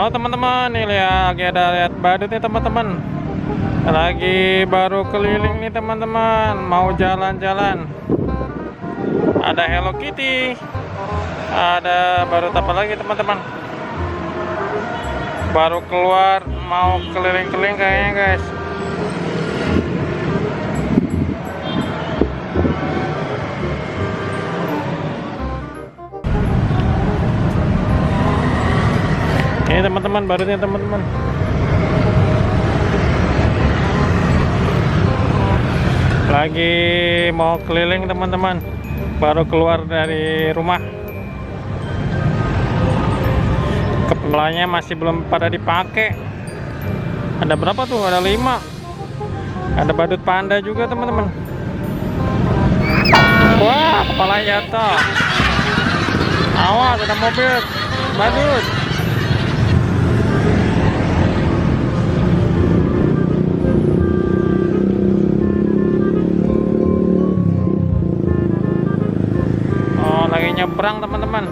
Halo teman-teman, nih lagi lihat badut nih teman-teman. Lagi baru keliling nih teman-teman, mau jalan-jalan. Ada Hello Kitty. Ada baru apa lagi teman-teman? Baru keluar mau keliling-keliling kayaknya guys. Ini teman-teman, barunya teman-teman. Lagi mau keliling teman-teman. Baru keluar dari rumah. Kepalanya masih belum pada dipakai. Ada berapa tuh? Ada 5. Ada badut panda juga teman-teman. Wah, kepalanya jatuh. Awas, ada mobil badut. Lagi nyebrang teman-teman.